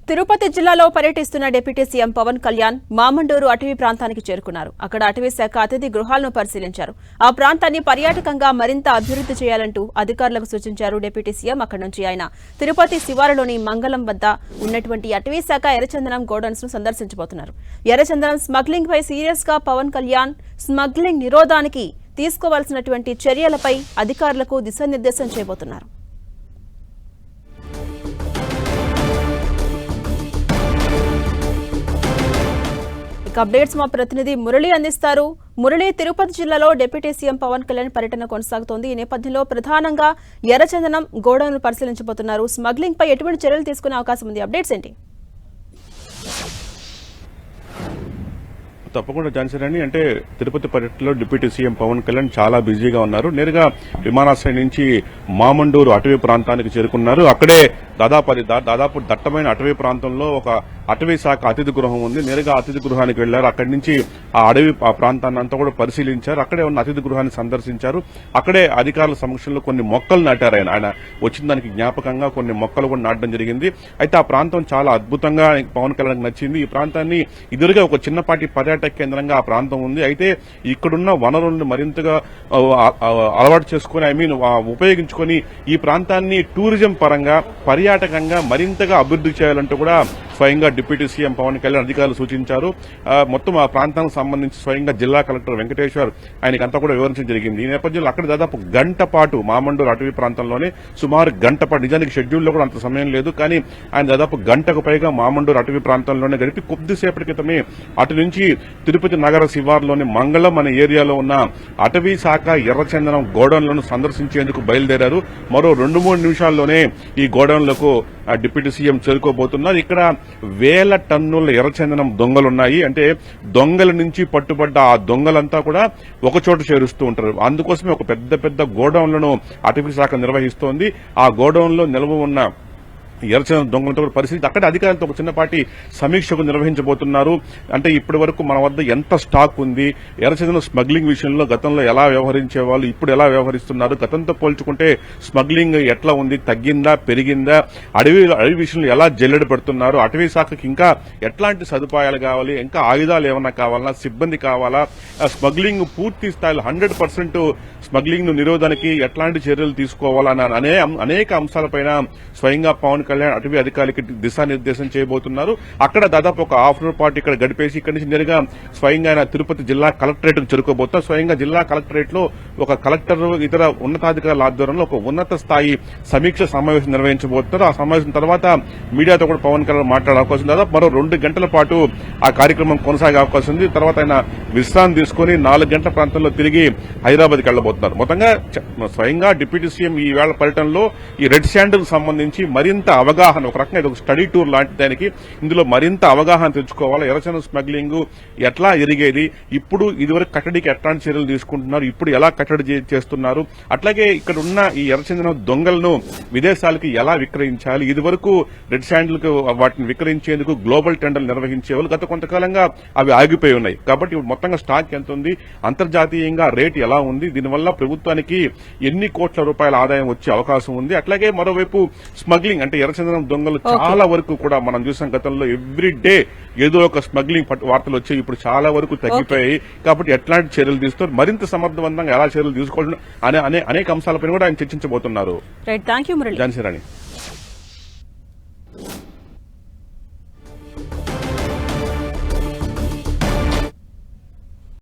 తిరుపతి జిల్లాలో పర్యటిస్తున్న deputy CM Pawan Kalyan Mamandur అటవీ ప్రాంతానికి చేరుకున్నారు. అక్కడ అటవీ శాఖ అతిథి గృహాలను పరిశీలించారు. ఆ ప్రాంతాన్ని పర్యాటకంగా మరింత అభివృద్ధి చేయాలంటూ అధికారులకు సూచించారు డిప్యూటీ సీఎం. అక్కడి నుంచి ఆయన తిరుపతి శివారులోని మంగళం వద్ద ఉన్నటువంటి అటవీ శాఖ ఎర్రచందనం గోడౌన్స్ ను సందర్శించబోతున్నారు. ఎర్రచందనం స్మగ్లింగ్ పై సీరియస్ గా పవన్ కళ్యాణ్ స్మగ్లింగ్ నిరోధానికి తీసుకోవాల్సినటువంటి చర్యలపై అధికారులకు దిశానిర్దేశం చేయబోతున్నారు. అప్డేట్స్ మా ప్రతినిధి మురళి అందిస్తారు. మురళి, తిరుపతి జిల్లాలో డిప్యూటీ సీఎం పవన్ కళ్యాణ్ పర్యటన కొనసాగుతోంది. ఈ నేపథ్యంలో ప్రధానంగా ఎర్రచందనం గోడౌన్లు పరిశీలించబోతున్నారు. స్మగ్లింగ్ పై ఎటువంటి చర్యలు తీసుకునే అవకాశం ఉంది? అప్డేట్స్ ఏంటి? తప్పకుండా ఝాన్సీ, అంటే తిరుపతి పర్యటనలో డిప్యూటీ సీఎం పవన్ కళ్యాణ్ చాలా బిజీగా ఉన్నారు. నేరుగా విమానాశ్రయం నుంచి మామండూరు అటవీ ప్రాంతానికి చేరుకున్నారు. అక్కడే దాదాపు దట్టమైన అటవీ ప్రాంతంలో ఒక అటవీ శాఖ అతిథి గృహం ఉంది. నేరుగా అతిథి గృహానికి వెళ్లారు. అక్కడి నుంచి ఆ ప్రాంతాన్ని అంతా కూడా పరిశీలించారు. అక్కడే ఉన్న అతిథి గృహాన్ని సందర్శించారు. అక్కడే అధికారుల సమక్షంలో కొన్ని మొక్కలు నాటారు. ఆయన వచ్చిన దానికి జ్ఞాపకంగా కొన్ని మొక్కలు కూడా నాటడం జరిగింది. అయితే ఆ ప్రాంతం చాలా అద్భుతంగా పవన్ కళ్యాణ్ నచ్చింది. ఈ ప్రాంతాన్ని ఎదురుగా ఒక చిన్నపాటి పర్యాటక కేంద్రంగా ఆ ప్రాంతం ఉంది. అయితే ఇక్కడున్న వనరులను మరింతగా అలవాటు చేసుకుని ఉపయోగించుకొని ఈ ప్రాంతాన్ని టూరిజం పరంగా పర్యాటకంగా మరింతగా అభివృద్ధి చేయాలంటూ కూడా స్వయంగా డిప్యూటీ సీఎం పవన్ కళ్యాణ్ అధికారులు సూచించారు. మొత్తం ఆ ప్రాంతానికి సంబంధించి స్వయంగా జిల్లా కలెక్టర్ వెంకటేశ్వర్ ఆయనకంతా కూడా వివరించడం జరిగింది. ఈ నేపథ్యంలో అక్కడ దాదాపు గంట పాటు మామండూరు అటవీ ప్రాంతంలోనే సుమారు గంట పాటు, నిజానికి షెడ్యూల్లో కూడా అంత సమయం లేదు, కానీ ఆయన దాదాపు గంటకు పైగా మామండూరు అటవీ ప్రాంతంలోనే గడిపి కొద్దిసేపటి క్రితమే అటు నుంచి తిరుపతి నగర శివారులోని మంగళం అనే ఏరియాలో ఉన్న అటవీ శాఖ ఎర్రచందనం గోడౌన్లను సందర్శించేందుకు బయలుదేరారు. మరో 2-3 నిమిషాల్లోనే ఈ గోడౌన్లకు డిప్యూటీ సీఎం చేరుకోబోతున్నారు. ఇక్కడ వేల టన్నుల ఎర్రచందనం దొంగలున్నాయి. అంటే దొంగల నుంచి పట్టుబడ్డ ఆ దొంగలంతా కూడా ఒకచోట చేరుస్తూ ఉంటారు. అందుకోసమే ఒక పెద్ద గోడౌన్లను అటవీ శాఖ నిర్వహిస్తోంది. ఆ గోడౌన్లో నిల్వ ఉన్న ఎర్రచందనం దొంగలతో పరిస్థితి అక్కడ అధికారులతో ఒక చిన్నపాటి సమీక్షకు నిర్వహించబోతున్నారు. అంటే ఇప్పటి వరకు మన వద్ద ఎంత స్టాక్ ఉంది, ఎర్రచందనం స్మగ్లింగ్ విషయంలో గతంలో ఎలా వ్యవహరించేవాళ్ళు, ఇప్పుడు ఎలా వ్యవహరిస్తున్నారు, గతంతో పోల్చుకుంటే స్మగ్లింగ్ ఎట్లా ఉంది, తగ్గిందా పెరిగిందా, అడవి విషయంలో ఎలా జల్లెడ పెడుతున్నారు, అటవీ శాఖకి ఇంకా ఎట్లాంటి సదుపాయాలు కావాలి, ఇంకా ఆయుధాలు ఏమన్నా కావాలా, సిబ్బంది కావాలా, స్మగ్లింగ్ పూర్తి స్థాయిలో 100% స్మగ్లింగ్ నిరోధానికి ఎట్లాంటి చర్యలు తీసుకోవాలన్న అనేక అంశాలపైన స్వయంగా పవన్ కళ్యాణ్ అటవీ అధికారులకి దిశానిర్దేశం చేయబోతున్నారు. అక్కడ దాదాపు ఒక హాఫ్ అవర్ పాటు ఇక్కడ గడిపేసి ఇక్కడి నుంచి నేరుగా స్వయంగా ఆయన తిరుపతి జిల్లా కలెక్టరేట్ కు చేరుకోబోతున్నారు. స్వయంగా జిల్లా కలెక్టరేట్ లో ఒక కలెక్టర్ ఇతర ఉన్నతాధికారుల ఆధ్వర్యంలో ఒక ఉన్నత స్థాయి సమీక్ష సమావేశం నిర్వహించబోతున్నారు. ఆ సమావేశం తర్వాత మీడియాతో కూడా పవన్ కళ్యాణ్ మాట్లాడే అవకాశం, దాదాపు మరో 2 గంటల పాటు ఆ కార్యక్రమం కొనసాగే అవకాశం ఉంది. తర్వాత ఆయన విశ్రాంతి తీసుకుని 4 గంటల ప్రాంతంలో తిరిగి హైదరాబాద్కి వెళ్లబోతున్నారు. మొత్తంగా స్వయంగా డిప్యూటీ సీఎం ఈ వేళ పర్యటనలో ఈ రెడ్ శాండ్ కు సంబంధించి మరింత అవగాహన, ఒక రకంగా ఇది ఒక స్టడీ టూర్ లాంటి దానికి, ఇందులో మరింత అవగాహన తెచ్చుకోవాలి. ఎర్రచందనం స్మగ్లింగ్ ఎట్లా ఎరిగేది, ఇప్పుడు ఇదివరకు కట్టడికి ఎట్లాంటి చర్యలు తీసుకుంటున్నారు, ఇప్పుడు ఎలా కట్టడి చేస్తున్నారు, అట్లాగే ఇక్కడ ఉన్న ఈ ఎర్రచందనం దొంగలను విదేశాలకి ఎలా విక్రయించాలి, ఇదివరకు రెడ్ శాండ్లకు వాటిని విక్రయించేందుకు గ్లోబల్ టెండర్లు నిర్వహించేవాళ్ళు, గత కొంతకాలంగా అవి ఆగిపోయి ఉన్నాయి. కాబట్టి మొత్తంగా స్టాక్ ఎంత ఉంది, అంతర్జాతీయంగా రేటు ఎలా ఉంది, దీనివల్ల ప్రభుత్వానికి ఎన్ని కోట్ల రూపాయల ఆదాయం వచ్చే అవకాశం ఉంది. అట్లాగే మరోవైపు స్మగ్లింగ్ అంటే ఎర్రచందనం దొంగలు చాలా వరకు కూడా మనం చూసాం గతంలో ఎవ్రీ డే ఏదో ఒక స్మగ్లింగ్ వార్తలు వచ్చాయి. ఇప్పుడు చాలా వరకు తగ్గిపోయాయి. కాబట్టి ఎట్లాంటి చర్యలు తీస్తారు, మరింత సమర్థవంతంగా ఎలా చర్యలు తీసుకోవాలి అనే అనేక అంశాలపై కూడా ఆయన చర్చించబోతున్నారు. ఝాన్సీ రాణి.